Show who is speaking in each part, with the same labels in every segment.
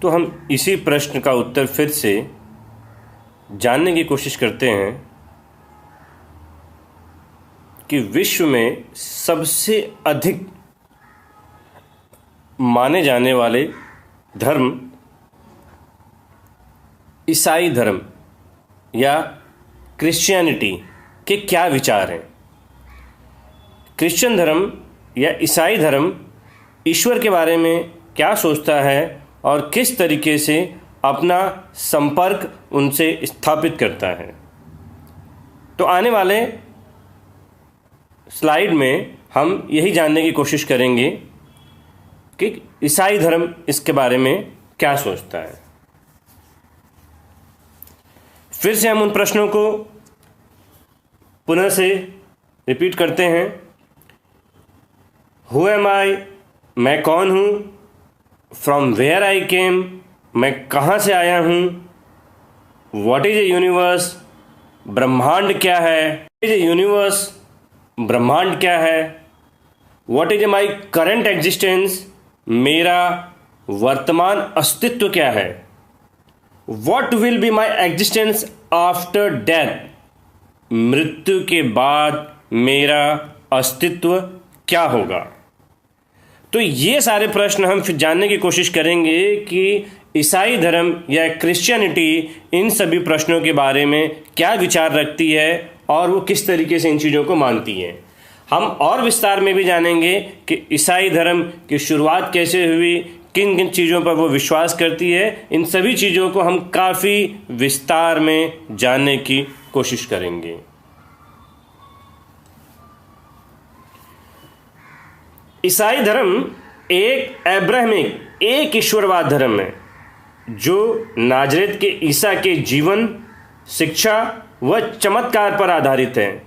Speaker 1: तो हम इसी प्रश्न का उत्तर फिर से जानने की कोशिश करते हैं कि विश्व में सबसे अधिक माने जाने वाले धर्म ईसाई धर्म या क्रिश्चियनिटी के क्या विचार हैं। क्रिश्चियन धर्म या ईसाई धर्म ईश्वर के बारे में क्या सोचता है और किस तरीके से अपना संपर्क उनसे स्थापित करता है। तो आने वाले स्लाइड में हम यही जानने की कोशिश करेंगे कि ईसाई धर्म इसके बारे में क्या सोचता है। फिर से हम उन प्रश्नों को पुनः से रिपीट करते हैं। हु एम आई, मैं कौन हूँ। फ्रॉम वेयर आई केम, मैं कहाँ से आया हूँ। व्हाट इज ए यूनिवर्स, ब्रह्मांड क्या है। इज ए यूनिवर्स, ब्रह्मांड क्या है। What is a my current existence, मेरा वर्तमान अस्तित्व क्या है। What will be my existence after death, मृत्यु के बाद मेरा अस्तित्व क्या होगा। तो ये सारे प्रश्न हम फिर जानने की कोशिश करेंगे कि ईसाई धर्म या क्रिश्चियनिटी इन सभी प्रश्नों के बारे में क्या विचार रखती है और वो किस तरीके से इन चीज़ों को मानती है। हम और विस्तार में भी जानेंगे कि ईसाई धर्म की शुरुआत कैसे हुई, किन किन चीज़ों पर वो विश्वास करती है। इन सभी चीज़ों को हम काफ़ी विस्तार में जानने की कोशिश करेंगे। ईसाई धर्म एक अब्राहमिक, एक ईश्वरवाद धर्म है जो नाजरेत के ईसा के जीवन, शिक्षा व चमत्कार पर आधारित है।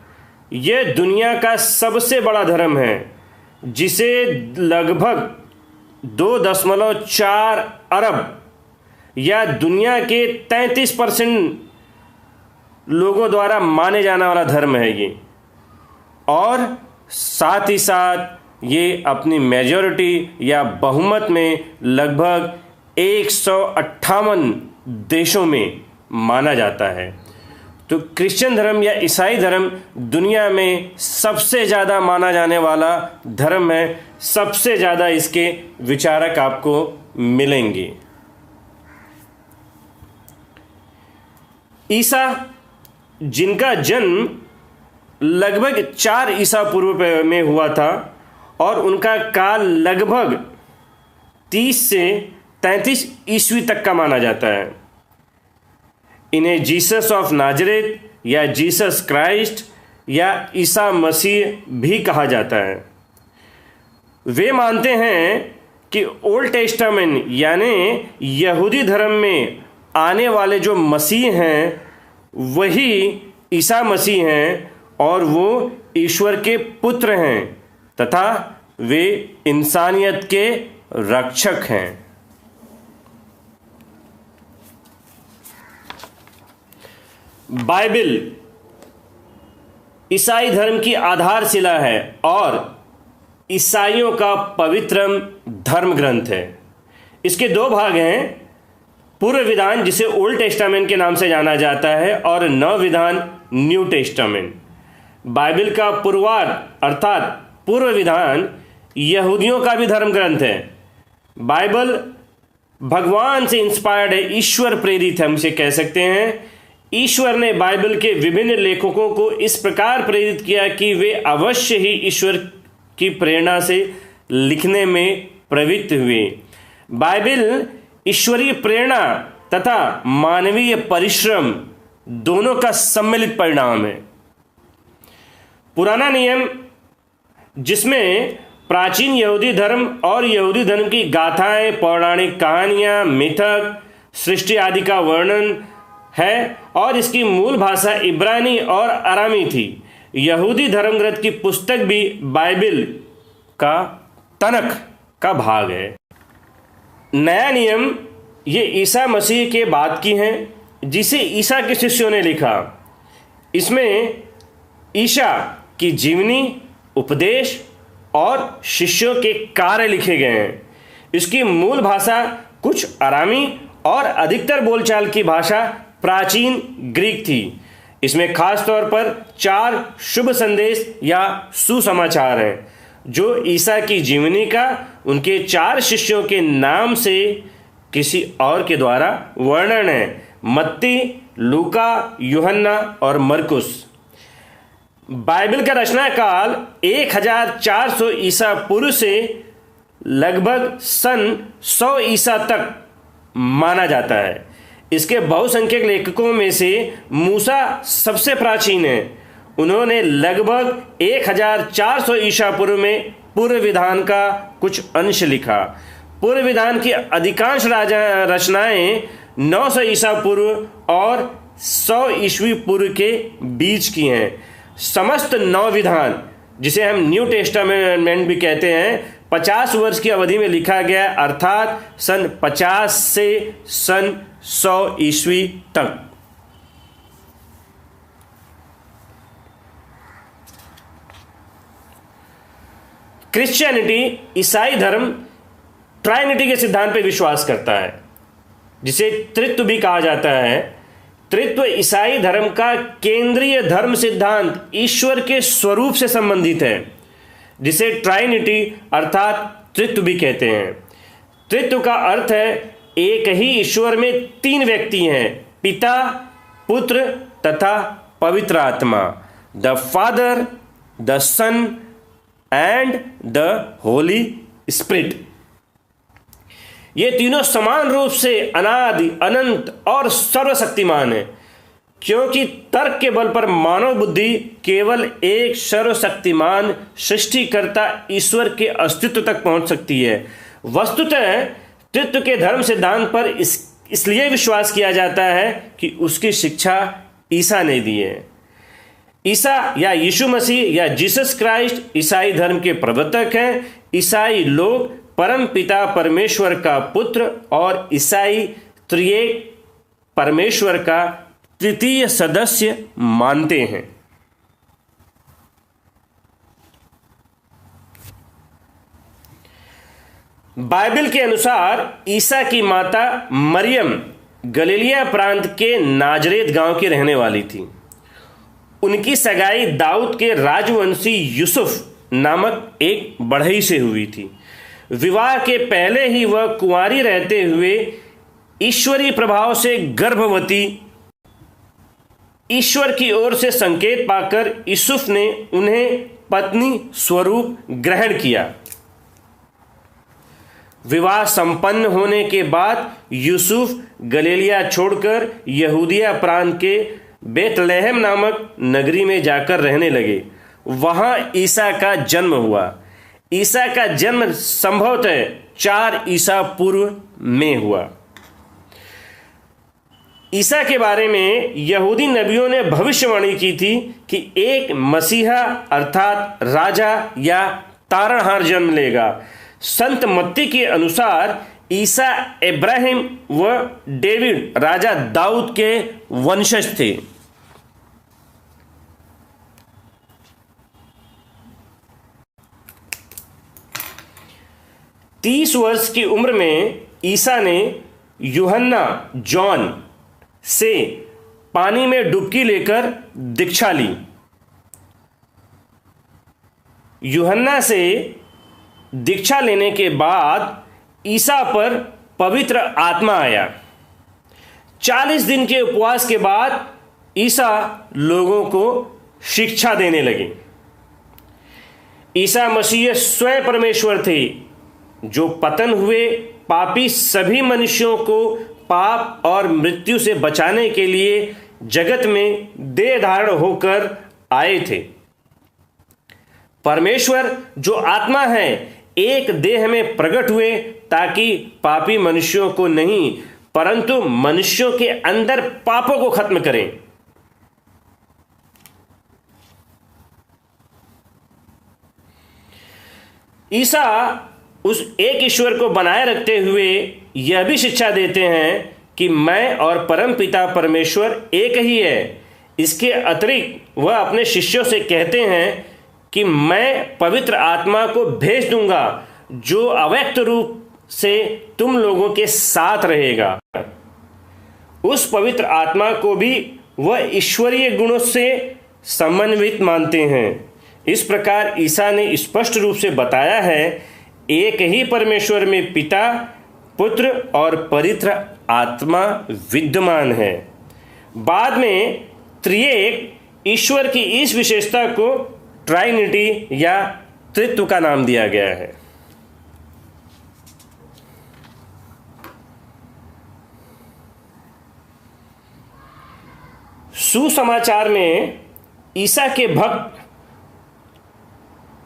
Speaker 1: यह दुनिया का सबसे बड़ा धर्म है जिसे लगभग 2.4 अरब या दुनिया के 33% लोगों द्वारा माने जाने वाला धर्म है ये। और साथ ही साथ ये अपनी मेजॉरिटी या बहुमत में लगभग 158 देशों में माना जाता है। तो क्रिश्चियन धर्म या ईसाई धर्म दुनिया में सबसे ज़्यादा माना जाने वाला धर्म है। सबसे ज़्यादा इसके विचारक आपको मिलेंगे। ईसा, जिनका जन्म लगभग 4 ईसा पूर्व में हुआ था और उनका काल लगभग 30 से 33 ईस्वी तक का माना जाता है। इन्हें जीसस ऑफ नाजरेत या जीसस क्राइस्ट या ईसा मसीह भी कहा जाता है। वे मानते हैं कि ओल्ड टेस्टामेंट यानी यहूदी धर्म में आने वाले जो मसीह हैं वही ईसा मसीह हैं और वो ईश्वर के पुत्र हैं तथा वे इंसानियत के रक्षक हैं। बाइबल ईसाई धर्म की आधारशिला है और ईसाइयों का पवित्र धर्म ग्रंथ है। इसके 2 भाग हैं, पूर्व विधान जिसे ओल्ड टेस्टामेंट के नाम से जाना जाता है और नव विधान न्यू टेस्टामेंट। बाइबल का पूर्वार्ध अर्थात पूर्व विधान यहूदियों का भी धर्म ग्रंथ है। बाइबल भगवान से इंस्पायर्ड है, ईश्वर प्रेरित है, हम इसे कह सकते हैं। ईश्वर ने बाइबल के विभिन्न लेखकों को इस प्रकार प्रेरित किया कि वे अवश्य ही ईश्वर की प्रेरणा से लिखने में प्रवृत्त हुए। बाइबल ईश्वरीय प्रेरणा तथा मानवीय परिश्रम दोनों का सम्मिलित परिणाम है। पुराना नियम, जिसमें प्राचीन यहूदी धर्म और यहूदी धर्म की गाथाएं, पौराणिक कहानियां, मिथक, सृष्टि आदि का वर्णन है और इसकी मूल भाषा इब्रानी और अरामी थी। यहूदी धर्म ग्रंथ की पुस्तक भी बाइबल का तनक का भाग है। नया नियम ये ईसा मसीह के बाद की हैं जिसे ईसा के शिष्यों ने लिखा। इसमें ईसा की जीवनी, उपदेश और शिष्यों के कार्य लिखे गए हैं। इसकी मूल भाषा कुछ अरामी और अधिकतर बोलचाल की भाषा प्राचीन ग्रीक थी। इसमें खास तौर पर 4 शुभ संदेश या सुसमाचार हैं जो ईसा की जीवनी का उनके 4 शिष्यों के नाम से किसी और के द्वारा वर्णन है। मत्ती, लूका, यूहन्ना और मरकुस। बाइबल का रचना काल 1400 ईसा पूर्व से लगभग सन 100 ईसा तक माना जाता है। इसके बहुसंख्यक लेखकों में से मूसा सबसे प्राचीन है। उन्होंने लगभग 1400 ईसा पूर्व में पूर्व विधान का कुछ अंश लिखा। पूर्व विधान की अधिकांश रचनाएं 900 ईसा पूर्व और 100 ईस्वी पूर्व के बीच की हैं। समस्त 9 विधान, जिसे हम न्यू टेस्टामेंट भी कहते हैं, 50 वर्ष की अवधि में लिखा गया, अर्थात सन 50 से सन 100 ईस्वी तक। क्रिश्चियनिटी, ईसाई धर्म ट्राइनिटी के सिद्धांत पर विश्वास करता है, जिसे त्रित्व भी कहा जाता है। त्रित्व ईसाई धर्म का केंद्रीय धर्म सिद्धांत ईश्वर के स्वरूप से संबंधित है, जिसे ट्राइनिटी अर्थात त्रित्व भी कहते हैं। त्रित्व का अर्थ है एक ही ईश्वर में 3 व्यक्ति हैं, पिता, पुत्र तथा पवित्र आत्मा, the father, the son and the holy spirit. ये तीनों समान रूप से अनादि, अनंत और सर्वशक्तिमान है, क्योंकि तर्क के बल पर मानव बुद्धि केवल एक सर्वशक्तिमान सृष्टिकर्ता ईश्वर के अस्तित्व तक पहुंच सकती है। वस्तुतः त्रित्व के धर्म सिद्धांत पर इसलिए विश्वास किया जाता है कि उसकी शिक्षा ईसा ने दी है। ईसा या यीशु मसीह या जीसस क्राइस्ट ईसाई धर्म के प्रवर्तक हैं। ईसाई लोग परम पिता परमेश्वर का पुत्र और ईसाई त्रिएक परमेश्वर का तृतीय सदस्य मानते हैं। बाइबल के अनुसार ईसा की माता मरियम गलीलिया प्रांत के नाजरेत गांव की रहने वाली थी। उनकी सगाई दाऊद के राजवंशी यूसुफ नामक एक बढ़ई से हुई थी। विवाह के पहले ही वह कुंवारी रहते हुए ईश्वरीय प्रभाव से गर्भवती। ईश्वर की ओर से संकेत पाकर यूसुफ ने उन्हें पत्नी स्वरूप ग्रहण किया। विवाह संपन्न होने के बाद यूसुफ गलीलिया छोड़कर यहूदिया प्रांत के बेतलहम नामक नगरी में जाकर रहने लगे। वहां ईसा का जन्म हुआ। ईसा का जन्म संभवतः 4 ईसा पूर्व में हुआ। ईसा के बारे में यहूदी नबियों ने भविष्यवाणी की थी कि एक मसीहा अर्थात राजा या तारणहार जन्म लेगा। संत मत्ती के अनुसार ईसा इब्राहिम व डेविड राजा दाऊद के वंशज थे। तीस वर्ष की उम्र में ईसा ने यूहन्ना जॉन से पानी में डुबकी लेकर दीक्षा ली। यूहन्ना से दीक्षा लेने के बाद ईसा पर पवित्र आत्मा आया। 40 दिन के उपवास के बाद ईसा लोगों को शिक्षा देने लगे। ईसा मसीह स्वयं परमेश्वर थे, जो पतन हुए पापी सभी मनुष्यों को पाप और मृत्यु से बचाने के लिए जगत में देह धारण होकर आए थे। परमेश्वर जो आत्मा है एक देह में प्रकट हुए ताकि पापी मनुष्यों को नहीं परंतु मनुष्यों के अंदर पापों को खत्म करें। ईसा उस एक ईश्वर को बनाए रखते हुए यह भी शिक्षा देते हैं कि मैं और परम पिता परमेश्वर एक ही है। इसके अतिरिक्त वह अपने शिष्यों से कहते हैं कि मैं पवित्र आत्मा को भेज दूंगा जो अव्यक्त रूप से तुम लोगों के साथ रहेगा। उस पवित्र आत्मा को भी वह ईश्वरीय गुणों से समन्वित मानते हैं। इस प्रकार ईसा ने स्पष्ट रूप से बताया है, एक ही परमेश्वर में पिता, पुत्र और पवित्र आत्मा विद्यमान है। बाद में त्रिएक ईश्वर की इस विशेषता को ट्राइनिटी या त्रित्व का नाम दिया गया है। सुसमाचार में ईसा के भक्त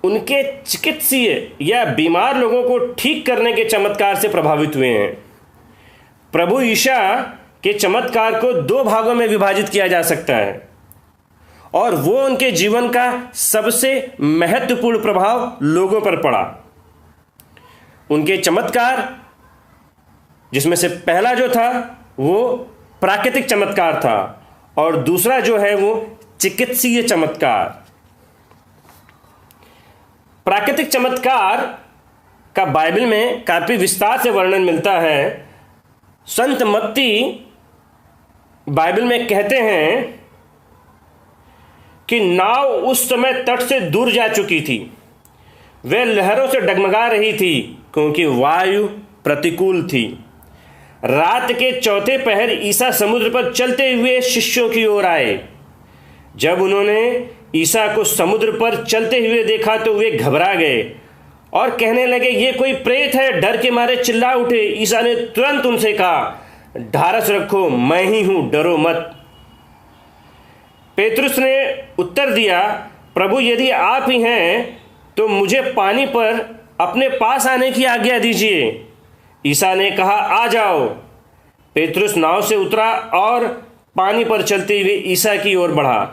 Speaker 1: उनके चिकित्सीय या बीमार लोगों को ठीक करने के चमत्कार से प्रभावित हुए हैं। प्रभु ईसा के चमत्कार को दो भागों में विभाजित किया जा सकता है और वो उनके जीवन का सबसे महत्वपूर्ण प्रभाव लोगों पर पड़ा। उनके चमत्कार, जिसमें से पहला जो था वो प्राकृतिक चमत्कार था और दूसरा जो है वो चिकित्सीय चमत्कार। प्राकृतिक चमत्कार का बाइबल में काफी विस्तार से वर्णन मिलता है। संत मत्ती बाइबल में कहते हैं कि नाव उस समय तट से दूर जा चुकी थी, वह लहरों से डगमगा रही थी क्योंकि वायु प्रतिकूल थी। रात के चौथे पहर ईसा समुद्र पर चलते हुए शिष्यों की ओर आए। जब उन्होंने ईसा को समुद्र पर चलते हुए देखा तो वे घबरा गए और कहने लगे, ये कोई प्रेत है। डर के मारे चिल्ला उठे। ईसा ने तुरंत उनसे कहा, ढारस रखो, मैं ही हूं, डरो मत। पेतरुस ने उत्तर दिया, प्रभु यदि आप ही हैं तो मुझे पानी पर अपने पास आने की आज्ञा दीजिए। ईसा ने कहा, आ जाओ। पेतरुस नाव से उतरा और पानी पर चलते हुए ईसा की ओर बढ़ा,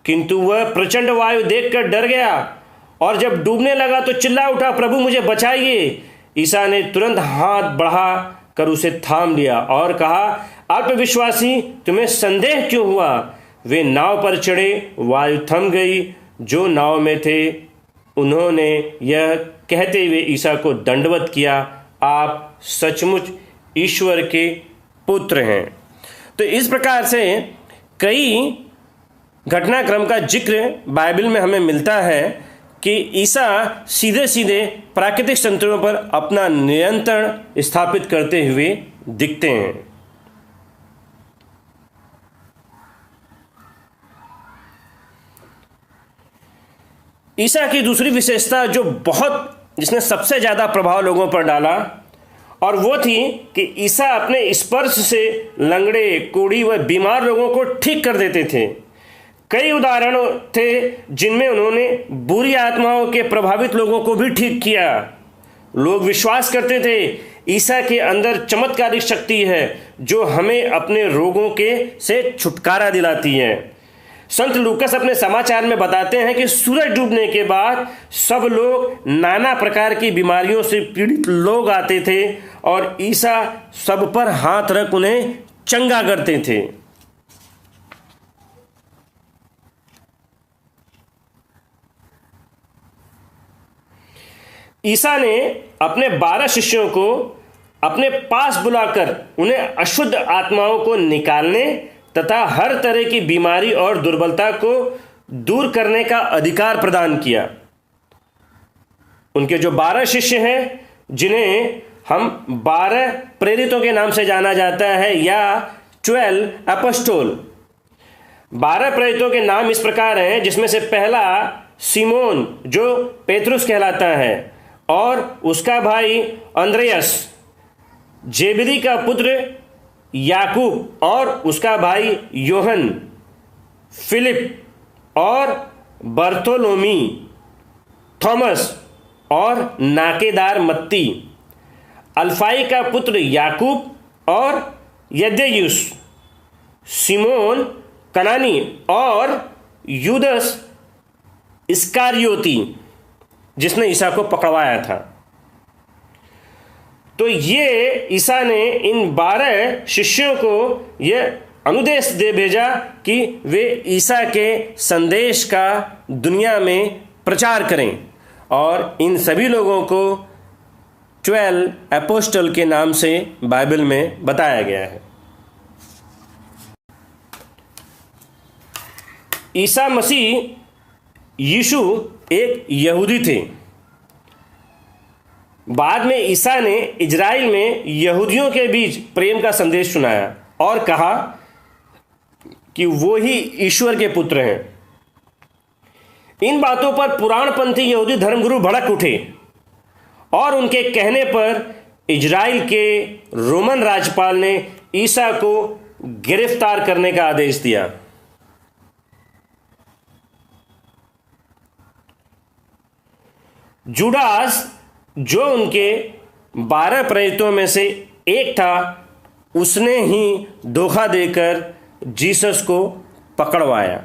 Speaker 1: किंतु वह प्रचंड वायु देखकर डर गया और जब डूबने लगा तो चिल्ला उठा, प्रभु मुझे बचाइए। ईसा ने तुरंत हाथ बढ़ा कर उसे थाम लिया और कहा, अल्पविश्वासी, तुम्हें संदेह क्यों हुआ? वे नाव पर चढ़े, वायु थम गई। जो नाव में थे उन्होंने यह कहते हुए ईसा को दंडवत किया, आप सचमुच ईश्वर के पुत्र हैं। तो इस प्रकार से कई घटनाक्रम का जिक्र बाइबल में हमें मिलता है कि ईसा सीधे सीधे प्राकृतिक संततियों पर अपना नियंत्रण स्थापित करते हुए दिखते हैं। ईसा की दूसरी विशेषता जिसने सबसे ज्यादा प्रभाव लोगों पर डाला और वो थी कि ईसा अपने स्पर्श से लंगड़े, कोढ़ी व बीमार लोगों को ठीक कर देते थे। कई उदाहरण थे जिनमें उन्होंने बुरी आत्माओं के प्रभावित लोगों को भी ठीक किया। लोग विश्वास करते थे ईसा के अंदर चमत्कारिक शक्ति है जो हमें अपने रोगों से छुटकारा दिलाती है। संत लूकस अपने समाचार में बताते हैं कि सूरज डूबने के बाद सब लोग, नाना प्रकार की बीमारियों से पीड़ित लोग आते थे और ईसा सब पर हाथ रख उन्हें चंगा करते थे। ईसा ने अपने 12 शिष्यों को अपने पास बुलाकर उन्हें अशुद्ध आत्माओं को निकालने तथा हर तरह की बीमारी और दुर्बलता को दूर करने का अधिकार प्रदान किया। उनके जो 12 शिष्य हैं, जिन्हें हम 12 प्रेरितों के नाम से जाना जाता है या 12 अपोस्टोल। 12 प्रेरितों के नाम इस प्रकार हैं, जिसमें से पहला सिमोन जो पेतरुस कहलाता है और उसका भाई अंद्रयास, जेबेदी का पुत्र याकूब और उसका भाई योहन, फिलिप और बर्थोलोमी, थॉमस और नाकेदार मत्ती, अल्फाई का पुत्र याकूब और यद्देयुस, सिमोन कनानी और यूदस इस्कारियोती जिसने ईसा को पकड़वाया था। तो ये ईसा ने इन 12 शिष्यों को यह अनुदेश दे भेजा कि वे ईसा के संदेश का दुनिया में प्रचार करें और इन सभी लोगों को 12 एपोस्टल के नाम से बाइबल में बताया गया है। ईसा मसीह यीशु एक यहूदी थे। बाद में ईसा ने इजराइल में यहूदियों के बीच प्रेम का संदेश सुनाया और कहा कि वो ही ईश्वर के पुत्र हैं। इन बातों पर पुराणपंथी यहूदी धर्मगुरु भड़क उठे और उनके कहने पर इजराइल के रोमन राज्यपाल ने ईसा को गिरफ्तार करने का आदेश दिया। जुडास, जो उनके 12 प्रेरितों में से एक था, उसने ही धोखा देकर जीसस को पकड़वाया।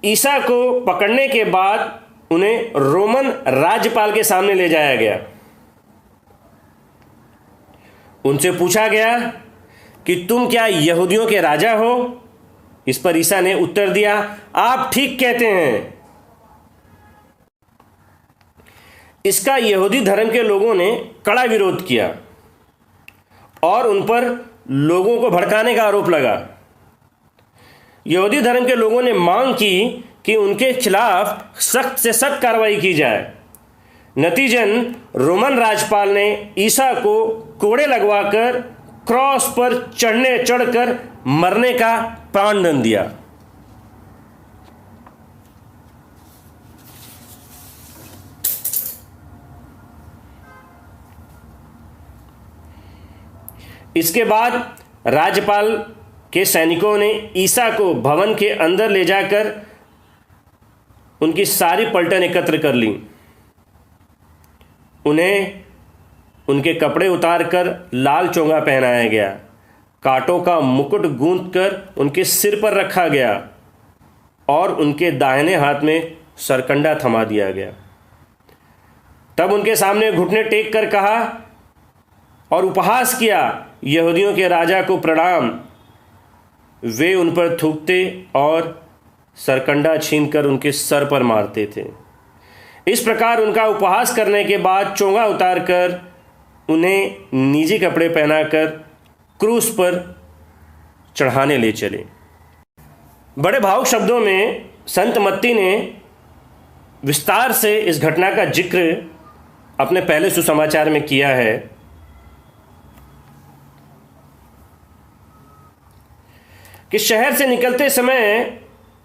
Speaker 1: ईसा को पकड़ने के बाद उन्हें रोमन राज्यपाल के सामने ले जाया गया। उनसे पूछा गया कि तुम क्या यहूदियों के राजा हो? इस पर ईसा ने उत्तर दिया, आप ठीक कहते हैं। इसका यहूदी धर्म के लोगों ने कड़ा विरोध किया और उन पर लोगों को भड़काने का आरोप लगा। यहूदी धर्म के लोगों ने मांग की कि उनके खिलाफ सख्त से सख्त कार्रवाई की जाए। नतीजन रोमन राज्यपाल ने ईसा को कोड़े लगवाकर क्रॉस पर चढ़कर मरने का प्राणदंड दिया। इसके बाद राज्यपाल के सैनिकों ने ईसा को भवन के अंदर ले जाकर उनकी सारी पलटन एकत्र कर ली। उन्हें उनके कपड़े उतारकर लाल चोंगा पहनाया गया, कांटों का मुकुट गूंथकर उनके सिर पर रखा गया और उनके दाहिने हाथ में सरकंडा थमा दिया गया। तब उनके सामने घुटने टेक कर कहा और उपहास किया, यहूदियों के राजा को प्रणाम। वे उन पर थूकते और सरकंडा छीनकर उनके सर पर मारते थे। इस प्रकार उनका उपहास करने के बाद चोंगा उतारकर उन्हें निजी कपड़े पहनाकर क्रूस पर चढ़ाने ले चले। बड़े भावुक शब्दों में संत मत्ती ने विस्तार से इस घटना का जिक्र अपने पहले सुसमाचार में किया है। कि शहर से निकलते समय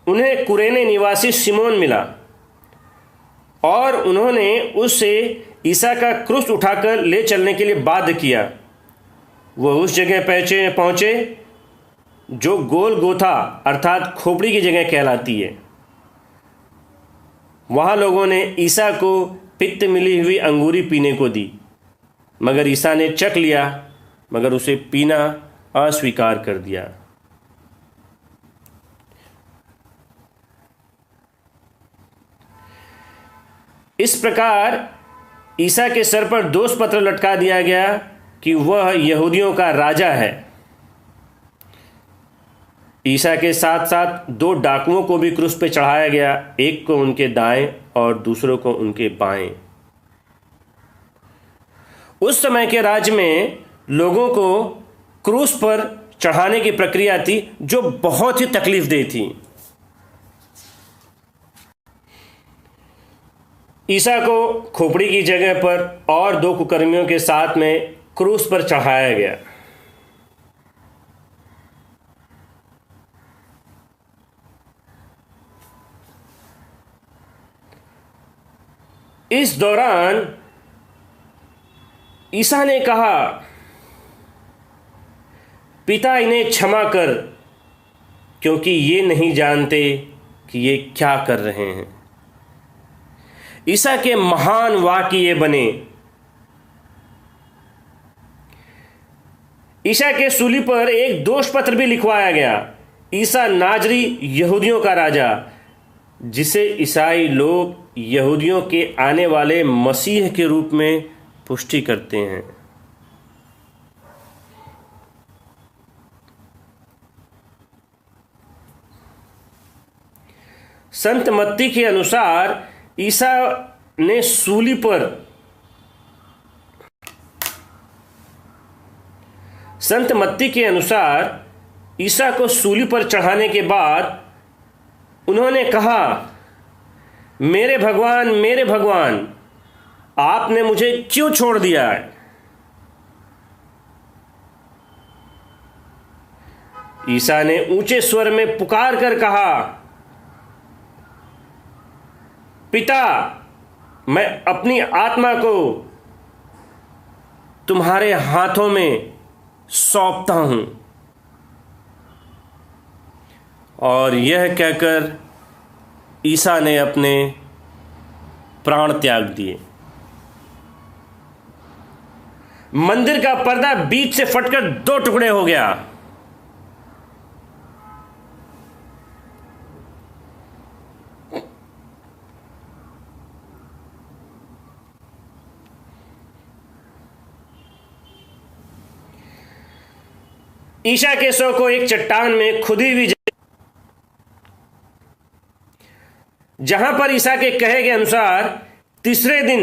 Speaker 1: उन्हें कुरेने निवासी सिमोन मिला और उन्होंने उससे ईसा का क्रूस उठाकर ले चलने के लिए बाध्य किया। वह उस जगह पहुंचे जो गोलगोथा अर्थात खोपड़ी की जगह कहलाती है। वहां लोगों ने ईसा को पित्त मिली हुई अंगूरी पीने को दी, मगर ईसा ने चख लिया, मगर उसे पीना अस्वीकार कर दिया। इस प्रकार ईसा के सर पर दोष पत्र लटका दिया गया कि वह यहूदियों का राजा है। ईसा के साथ साथ 2 डाकुओं को भी क्रूस पे चढ़ाया गया, एक को उनके दाएं और दूसरों को उनके बाएं। उस समय के राज्य में लोगों को क्रूस पर चढ़ाने की प्रक्रिया थी जो बहुत ही तकलीफदेह थी। ईसा को खोपड़ी की जगह पर और 2 कुकर्मियों के साथ में क्रूस पर चढ़ाया गया। इस दौरान ईसा ने कहा, पिता इन्हें क्षमा कर, क्योंकि ये नहीं जानते कि ये क्या कर रहे हैं। ईसा के महान वाक्य ये बने। ईसा के सूली पर एक दोष पत्र भी लिखवाया गया, ईसा नाजरी यहूदियों का राजा, जिसे ईसाई लोग यहूदियों के आने वाले मसीह के रूप में पुष्टि करते हैं। संत मत्ती के अनुसार ईसा ने सूली पर संत मत्ती के अनुसार ईसा को सूली पर चढ़ाने के बाद उन्होंने कहा, मेरे भगवान, आपने मुझे क्यों छोड़ दिया है? ईसा ने ऊंचे स्वर में पुकार कर कहा, पिता, मैं अपनी आत्मा को तुम्हारे हाथों में सौंपता हूं। और यह कहकर ईसा ने अपने प्राण त्याग दिए। मंदिर का पर्दा बीच से फटकर 2 टुकड़े हो गया। ईसा के शव को एक चट्टान में खुदी हुई जहां पर ईसा के कहे के अनुसार तीसरे दिन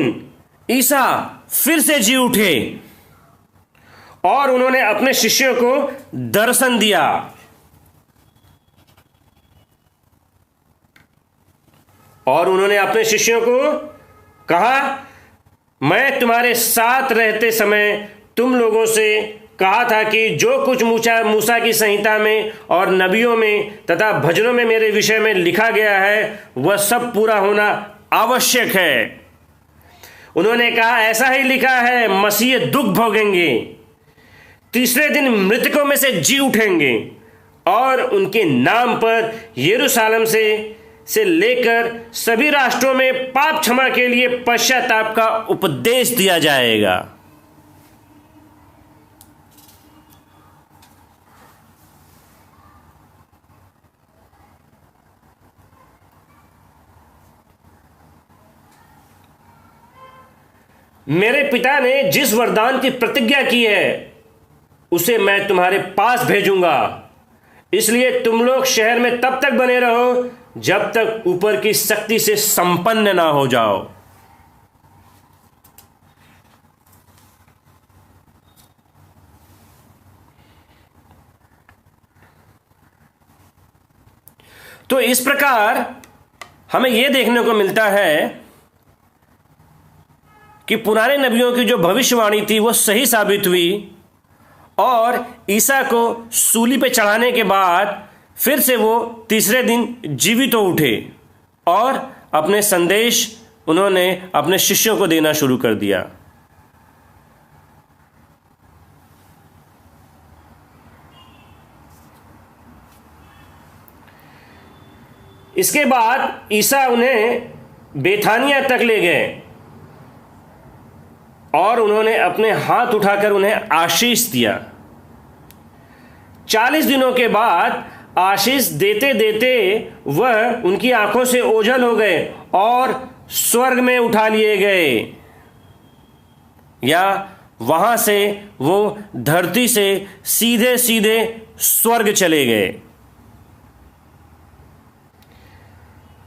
Speaker 1: ईसा फिर से जी उठे और उन्होंने अपने शिष्यों को दर्शन दिया। और उन्होंने अपने शिष्यों को कहा, मैं तुम्हारे साथ रहते समय तुम लोगों से कहा था कि जो कुछ मूसा की संहिता में और नबियों में तथा भजनों में मेरे विषय में लिखा गया है वह सब पूरा होना आवश्यक है। उन्होंने कहा, ऐसा ही लिखा है, मसीह दुख भोगेंगे, तीसरे दिन मृतकों में से जी उठेंगे और उनके नाम पर यरूशलेम से लेकर सभी राष्ट्रों में पाप क्षमा के लिए पश्चाताप का उपदेश दिया जाएगा। मेरे पिता ने जिस वरदान की प्रतिज्ञा की है उसे मैं तुम्हारे पास भेजूंगा, इसलिए तुम लोग शहर में तब तक बने रहो जब तक ऊपर की शक्ति से संपन्न ना हो जाओ। तो इस प्रकार हमें यह देखने को मिलता है कि पुराने नबियों की जो भविष्यवाणी थी वो सही साबित हुई और ईसा को सूली पे चढ़ाने के बाद फिर से वो तीसरे दिन जीवित हो उठे और अपने संदेश उन्होंने अपने शिष्यों को देना शुरू कर दिया। इसके बाद ईसा उन्हें बेथानिया तक ले गए और उन्होंने अपने हाथ उठाकर उन्हें आशीष दिया। 40 दिनों के बाद आशीष देते देते वह उनकी आंखों से ओझल हो गए और स्वर्ग में उठा लिए गए, या वहां से वो धरती से सीधे सीधे स्वर्ग चले गए।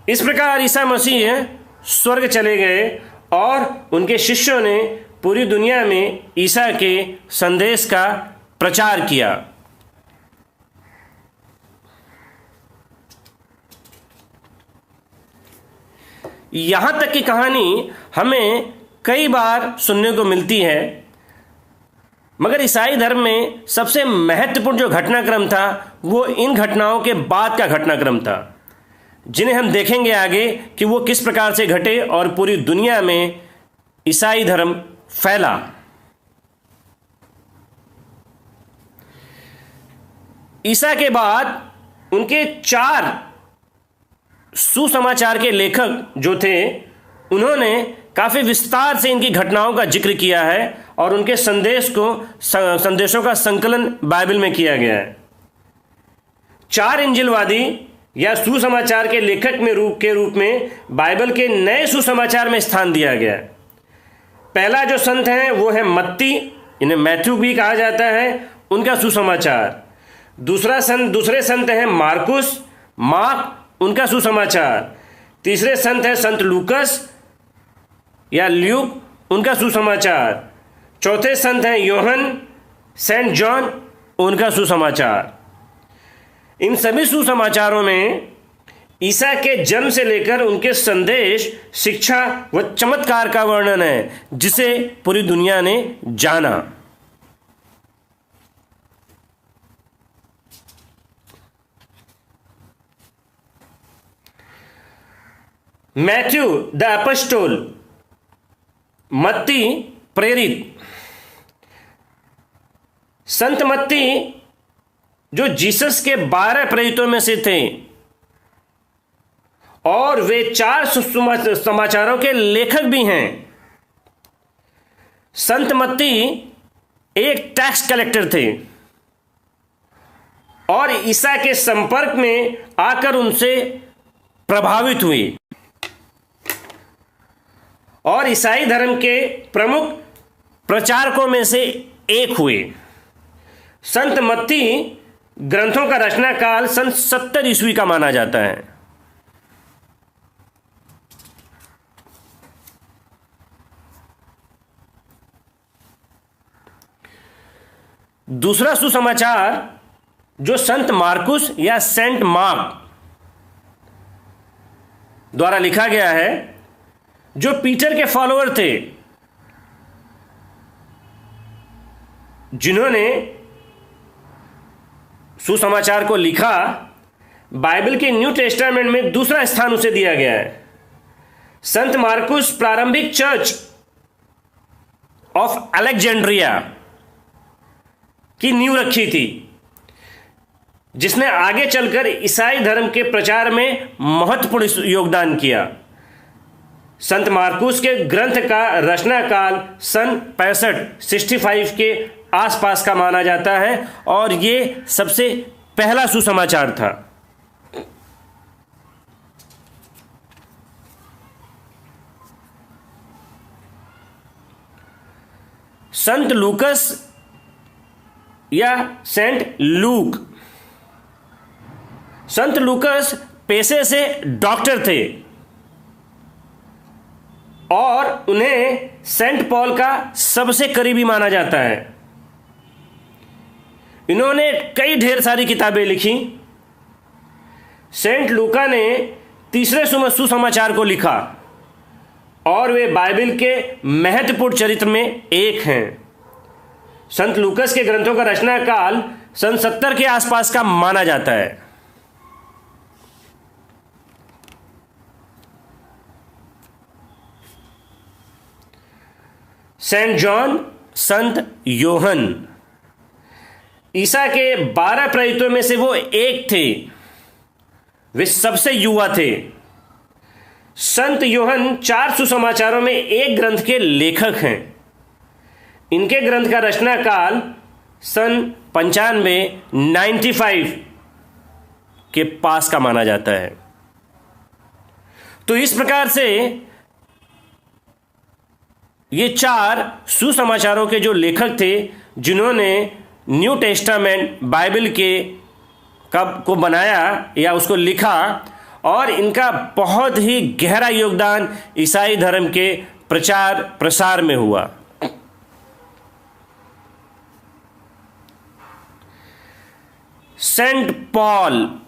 Speaker 1: इस प्रकार ईसा मसीह स्वर्ग चले गए और उनके शिष्यों ने पूरी दुनिया में ईसा के संदेश का प्रचार किया। यहां तक की कहानी हमें कई बार सुनने को मिलती है, मगर ईसाई धर्म में सबसे महत्वपूर्ण जो घटनाक्रम था वो इन घटनाओं के बाद का घटनाक्रम था, जिन्हें हम देखेंगे आगे कि वो किस प्रकार से घटे और पूरी दुनिया में ईसाई धर्म फैला। ईसा के बाद उनके 4 सुसमाचार के लेखक जो थे उन्होंने काफी विस्तार से इनकी घटनाओं का जिक्र किया है और उनके संदेशों का संकलन बाइबल में किया गया है। 4 इंजिलवादी या सुसमाचार के लेखक के रूप में बाइबल के नए सुसमाचार में स्थान दिया गया है। पहला जो संत है वो है मत्ती, इन्हें मैथ्यू भी कहा जाता है, उनका सुसमाचार। दूसरे संत हैं मार्क, उनका सुसमाचार। तीसरे संत है संत लूकस, या ल्यूक, उनका सुसमाचार। चौथे संत हैं योहन, सेंट जॉन, उनका सुसमाचार। इन सभी सुसमाचारों में ईसा के जन्म से लेकर उनके संदेश, शिक्षा व चमत्कार का वर्णन है, जिसे पूरी दुनिया ने जाना। मैथ्यू द एपोस्टोल, मत्ती प्रेरित। संत मत्ती जो जीसस के 12 प्रेरितों में से थे और वे 4 समाचारों के लेखक भी हैं। संत मत्ती एक टैक्स कलेक्टर थे और ईसा के संपर्क में आकर उनसे प्रभावित हुए और ईसाई धर्म के प्रमुख प्रचारकों में से एक हुए। संत मत्ती ग्रंथों का रचना काल सन 70 ईस्वी का माना जाता है। दूसरा सुसमाचार जो संत मार्कुस या सेंट मार्क द्वारा लिखा गया है, जो पीटर के फॉलोअर थे, जिन्होंने सुसमाचार को लिखा, बाइबल के न्यू टेस्टामेंट में दूसरा स्थान उसे दिया गया है। संत मार्कुस प्रारंभिक चर्च ऑफ अलेक्जेंड्रिया की नींव रखी थी, जिसने आगे चलकर ईसाई धर्म के प्रचार में महत्वपूर्ण योगदान किया। संत मार्कुस के ग्रंथ का रचना काल सन 65 के आसपास का माना जाता है और ये सबसे पहला सुसमाचार था। संत लूकस या सेंट लूक। संत लूकस पेशे से डॉक्टर थे और उन्हें सेंट पॉल का सबसे करीबी माना जाता है। इन्होंने कई ढेर सारी किताबें लिखी। सेंट लूका ने तीसरे सुसमाचार को लिखा और वे बाइबल के महत्वपूर्ण चरित्र में एक हैं। संत लूकस के ग्रंथों का रचना काल सन 70 के आसपास का माना जाता है। सेंट जॉन, संत योहन, ईसा के 12 प्रेरितों में से वो एक थे। वे सबसे युवा थे। संत योहन 4 सुसमाचारों में एक ग्रंथ के लेखक हैं। इनके ग्रंथ का रचना काल सन 95 के पास का माना जाता है। तो इस प्रकार से ये 4 सुसमाचारों के जो लेखक थे, जिन्होंने न्यू टेस्टामेंट बाइबल के को बनाया या उसको लिखा, और इनका बहुत ही गहरा योगदान ईसाई धर्म के प्रचार प्रसार में हुआ। Saint Paul.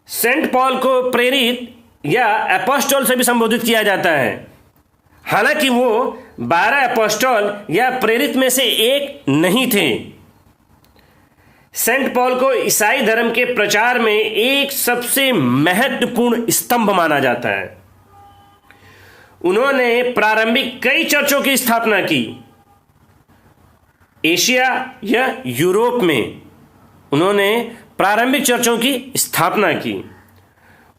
Speaker 1: सेंट पॉल को प्रेरित या एपोस्टोल से भी संबोधित किया जाता है। हालांकि वो 12 एपोस्टोल या प्रेरित में से एक नहीं थे। सेंट पॉल को ईसाई धर्म के प्रचार में एक सबसे महत्वपूर्ण स्तंभ माना जाता है। उन्होंने प्रारंभिक कई चर्चों की स्थापना की। एशिया या यूरोप में उन्होंने प्रारंभिक चर्चों की स्थापना की।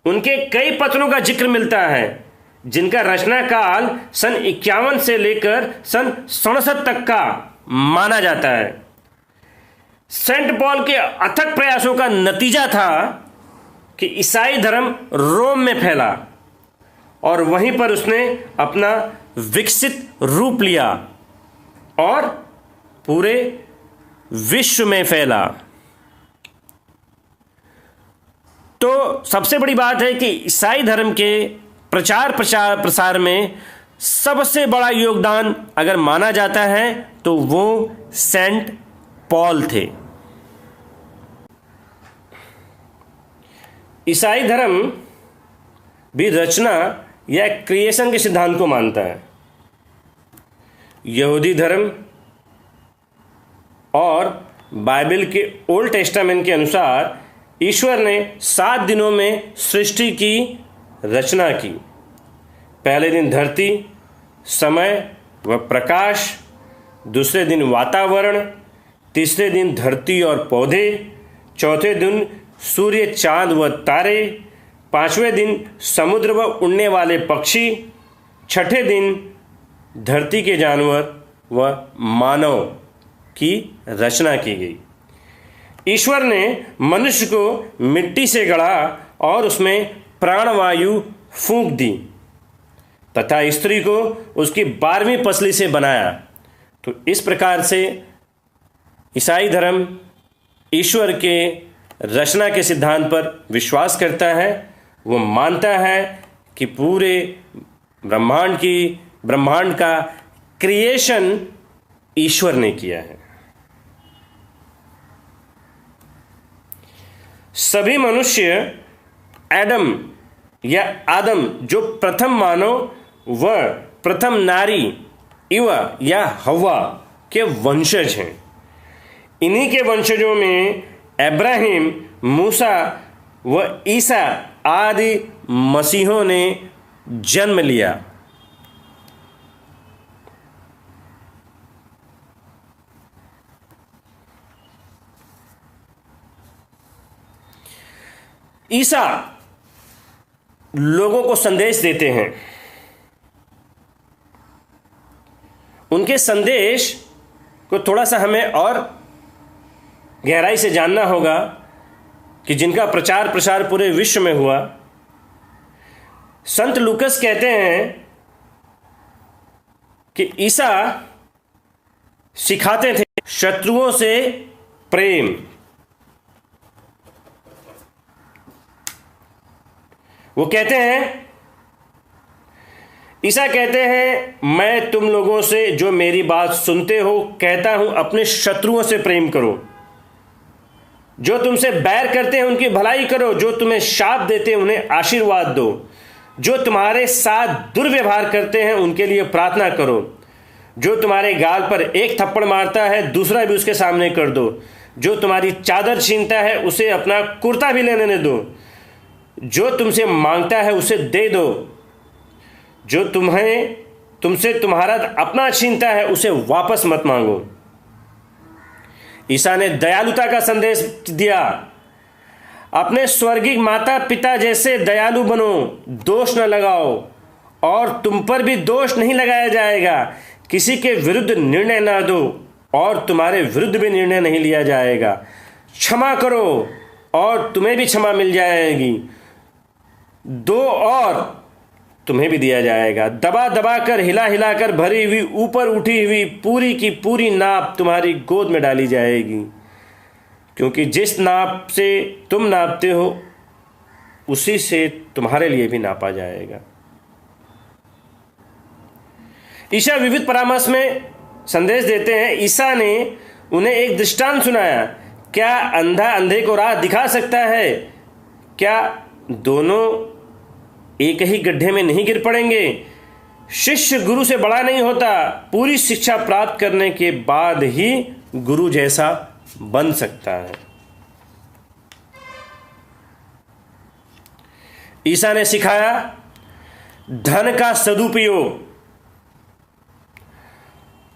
Speaker 1: उनके कई पत्रों का जिक्र मिलता है, जिनका रचना काल सन 51 से लेकर सन 67 तक का माना जाता है। सेंट पॉल के अथक प्रयासों का नतीजा था कि ईसाई धर्म रोम में फैला और वहीं पर उसने अपना विकसित रूप लिया और पूरे विश्व में फैला। तो सबसे बड़ी बात है कि ईसाई धर्म के प्रसार में सबसे बड़ा योगदान अगर माना जाता है तो वो सेंट पॉल थे। ईसाई धर्म भी रचना या क्रिएशन के सिद्धांत को मानता है। यहूदी धर्म और बाइबल के ओल्ड टेस्टामेंट के अनुसार ईश्वर ने 7 दिनों में सृष्टि की रचना की। पहले दिन धरती, समय व प्रकाश, दूसरे दिन वातावरण, तीसरे दिन धरती और पौधे, चौथे दिन सूर्य, चांद व तारे, पांचवें दिन समुद्र व उड़ने वाले पक्षी, छठे दिन धरती के जानवर व मानव की रचना की गई। ईश्वर ने मनुष्य को मिट्टी से गढ़ा और उसमें प्राणवायु फूंक दी तथा स्त्री को उसकी 12वीं पसली से बनाया। तो इस प्रकार से ईसाई धर्म ईश्वर के रचना के सिद्धांत पर विश्वास करता है। वो मानता है कि पूरे ब्रह्मांड का क्रिएशन ईश्वर ने किया है। सभी मनुष्य एडम या आदम जो प्रथम मानव व प्रथम नारी इवा या हवा के वंशज हैं। इन्हीं के वंशजों में अब्राहिम, मूसा व ईसा आदि मसीहों ने जन्म लिया। ईसा लोगों को संदेश देते हैं। उनके संदेश को थोड़ा सा हमें और गहराई से जानना होगा कि जिनका प्रचार प्रसार पूरे विश्व में हुआ। संत लूकस कहते हैं कि ईसा सिखाते थे शत्रुओं से प्रेम। वो कहते हैं, ईसा कहते हैं, मैं तुम लोगों से जो मेरी बात सुनते हो कहता हूं, अपने शत्रुओं से प्रेम करो। जो तुमसे बैर करते हैं उनकी भलाई करो, जो तुम्हें शाप देते हैं उन्हें आशीर्वाद दो, जो तुम्हारे साथ दुर्व्यवहार करते हैं उनके लिए प्रार्थना करो। जो तुम्हारे गाल पर एक थप्पड़ मारता है दूसरा भी उसके सामने कर दो। जो तुम्हारी चादर छीनता है उसे अपना कुर्ता भी लेने दो। जो तुमसे मांगता है उसे दे दो। जो तुमसे तुम्हारा अपना छीनता है उसे वापस मत मांगो। ईसा ने दयालुता का संदेश दिया। अपने स्वर्गीय माता पिता जैसे दयालु बनो, दोष न लगाओ और तुम पर भी दोष नहीं लगाया जाएगा। किसी के विरुद्ध निर्णय न दो और तुम्हारे विरुद्ध भी निर्णय नहीं लिया जाएगा। क्षमा करो और तुम्हें भी क्षमा मिल जाएगी। दो और तुम्हें भी दिया जाएगा। दबा दबा कर, हिला हिला कर भरी हुई, ऊपर उठी हुई पूरी की पूरी नाप तुम्हारी गोद में डाली जाएगी। क्योंकि जिस नाप से तुम नापते हो उसी से तुम्हारे लिए भी नापा जाएगा। ईसा विविध परामर्श में संदेश देते हैं। ईसा ने उन्हें एक दृष्टांत सुनाया। क्या अंधा अंधे को राह दिखा सकता है? क्या दोनों एक ही गड्ढे में नहीं गिर पड़ेंगे? शिष्य गुरु से बड़ा नहीं होता। पूरी शिक्षा प्राप्त करने के बाद ही गुरु जैसा बन सकता है। ईसा ने सिखाया धन का सदुपयोग।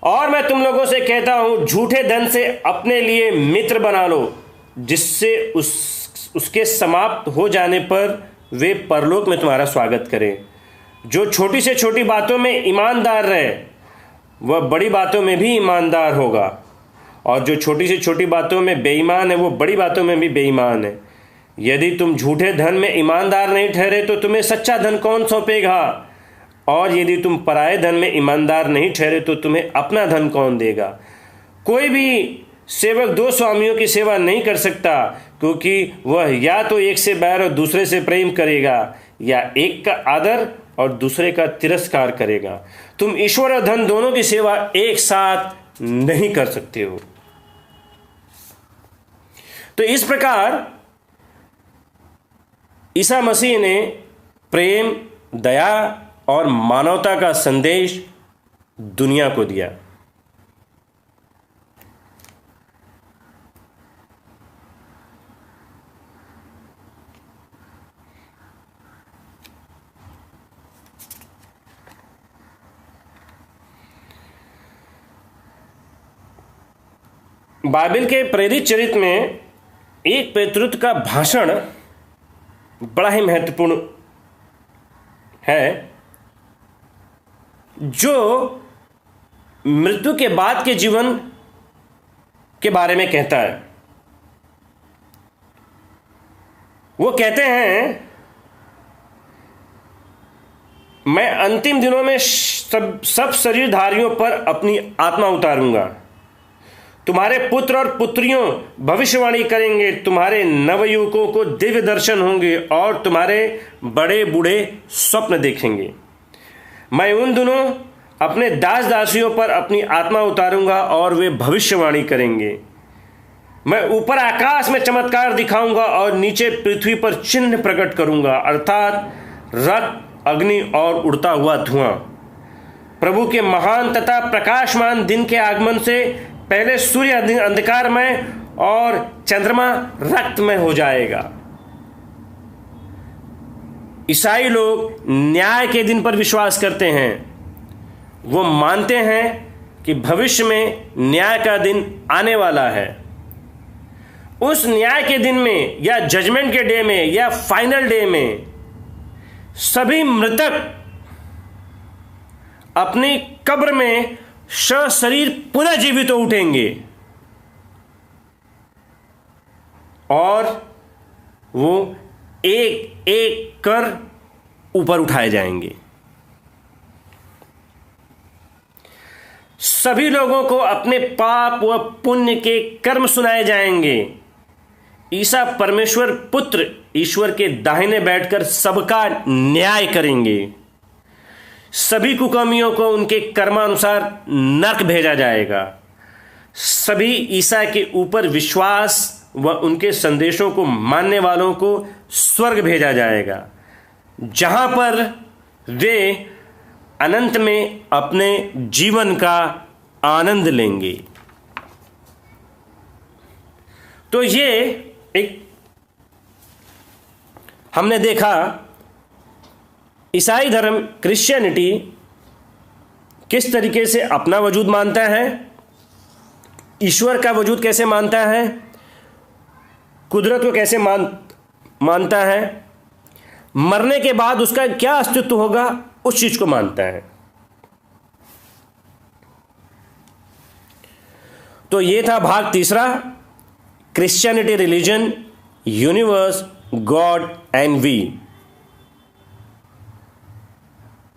Speaker 1: और मैं तुम लोगों से कहता हूं, झूठे धन से अपने लिए मित्र बना लो, जिससे उसके समाप्त हो जाने पर वे परलोक में तुम्हारा स्वागत करें। जो छोटी से छोटी बातों में ईमानदार रहे वह बड़ी बातों में भी ईमानदार होगा, और जो छोटी से छोटी बातों में बेईमान है वो बड़ी बातों में भी बेईमान है। यदि तुम झूठे धन में ईमानदार नहीं ठहरे तो तुम्हें सच्चा धन कौन सौंपेगा? और यदि तुम पराये धन में ईमानदार नहीं ठहरे तो तुम्हें अपना धन कौन देगा? कोई भी सेवक दो स्वामियों की सेवा नहीं कर सकता, क्योंकि वह या तो एक से बैर और दूसरे से प्रेम करेगा, या एक का आदर और दूसरे का तिरस्कार करेगा। तुम ईश्वर और धन दोनों की सेवा एक साथ नहीं कर सकते हो। तो इस प्रकार ईसा मसीह ने प्रेम, दया और मानवता का संदेश दुनिया को दिया। बाइबल के प्रेरित चरित्र में एक पेतृत्व का भाषण बड़ा ही महत्वपूर्ण है, जो मृत्यु के बाद के जीवन के बारे में कहता है। वो कहते हैं, मैं अंतिम दिनों में सब शरीरधारियों पर अपनी आत्मा उतारूंगा। तुम्हारे पुत्र और पुत्रियों भविष्यवाणी करेंगे, तुम्हारे नवयुवकों को दिव्य दर्शन होंगे और तुम्हारे बड़े बूढ़े स्वप्न देखेंगे। मैं उन दिनों अपने दास दासियों पर अपनी आत्मा उतारूंगा और वे भविष्यवाणी करेंगे। मैं ऊपर आकाश में चमत्कार दिखाऊंगा और नीचे पृथ्वी पर चिन्ह प्रकट करूंगा, अर्थात रक्त, अग्नि और उड़ता हुआ धुआं। प्रभु के महान तथा प्रकाशमान दिन के आगमन से पहले सूर्य अंधकारमय और चंद्रमा रक्तमय हो जाएगा। ईसाई लोग न्याय के दिन पर विश्वास करते हैं। वो मानते हैं कि भविष्य में न्याय का दिन आने वाला है। उस न्याय के दिन में या जजमेंट के डे में या फाइनल डे में सभी मृतक अपनी कब्र में शरीर पुनः जीवित उठेंगे और वो एक एक कर ऊपर उठाए जाएंगे। सभी लोगों को अपने पाप व पुण्य के कर्म सुनाए जाएंगे। ईसा परमेश्वर पुत्र ईश्वर के दाहिने बैठकर सबका न्याय करेंगे। सभी कुकर्मियों को उनके कर्मानुसार नरक भेजा जाएगा। सभी ईसा के ऊपर विश्वास व उनके संदेशों को मानने वालों को स्वर्ग भेजा जाएगा, जहां पर वे अनंत में अपने जीवन का आनंद लेंगे। तो ये एक हमने देखा ईसाई धर्म, क्रिश्चियनिटी किस तरीके से अपना वजूद मानता है, ईश्वर का वजूद कैसे मानता है, कुदरत को कैसे मानता है, मरने के बाद उसका क्या अस्तित्व होगा, उस चीज को मानता है। तो ये था भाग तीसरा, Christianity, religion, universe, God and we.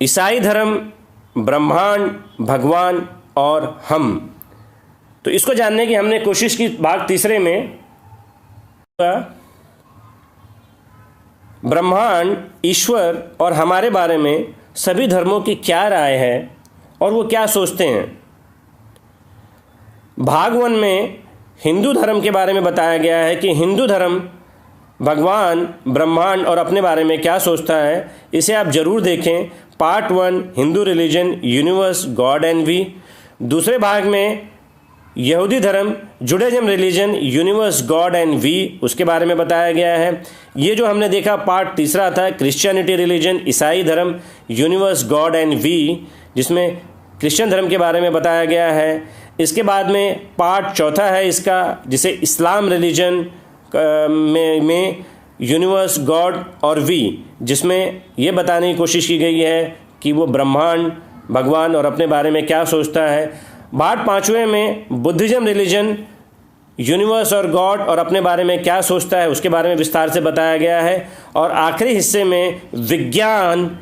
Speaker 1: ईसाई धर्म, ब्रह्मांड, भगवान और हम। तो इसको जानने की हमने कोशिश की भाग तीसरे में। ब्रह्मांड, ईश्वर और हमारे बारे में सभी धर्मों की क्या राय है और वो क्या सोचते हैं। भाग 1 में हिंदू धर्म के बारे में बताया गया है कि हिंदू धर्म भगवान, ब्रह्मांड और अपने बारे में क्या सोचता है। इसे आप जरूर देखें। Part 1 Hindu religion, universe, God and we. दूसरे भाग में यहूदी धर्म, Judaism religion, universe, God and we, उसके बारे में बताया गया है। ये जो हमने देखा पार्ट तीसरा था, क्रिश्चियनिटी रिलीजन, ईसाई धर्म, यूनिवर्स, गॉड एंड वी, जिसमें क्रिश्चियन धर्म के बारे में बताया गया है। इसके बाद में पार्ट चौथा है इसका, जिसे इस्लाम रिलीजन में यूनिवर्स, गॉड और वी, जिसमें यह बताने की कोशिश की गई है कि वो ब्रह्मांड, भगवान और अपने बारे में क्या सोचता है। पार्ट 5वें में बुद्धिज्म रिलीजन, यूनिवर्स और गॉड और अपने बारे में क्या सोचता है, उसके बारे में विस्तार से बताया गया है। और आखिरी हिस्से में विज्ञान,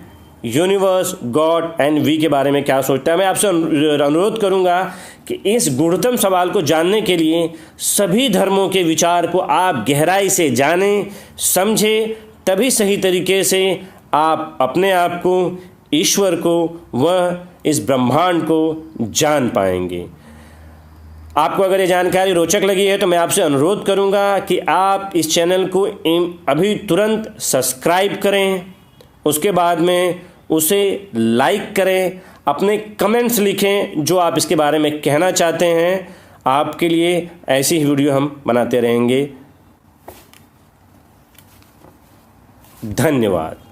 Speaker 1: यूनिवर्स, गॉड एंड वी के बारे में क्या सोचता है। मैं आपसे अनुरोध करूंगा कि इस गुणतम सवाल को जानने के लिए सभी धर्मों के विचार को आप गहराई से जानें, समझें, तभी सही तरीके से आप अपने आप को, ईश्वर को, व इस ब्रह्मांड को जान पाएंगे। आपको अगर ये जानकारी रोचक लगी है तो मैं आपसे अनुरोध करूंगा कि आप इस चैनल को अभी तुरंत सब्सक्राइब करें, उसके बाद में उसे लाइक करें, अपने कमेंट्स लिखें जो आप इसके बारे में कहना चाहते हैं। आपके लिए ऐसी ही वीडियो हम बनाते रहेंगे। धन्यवाद।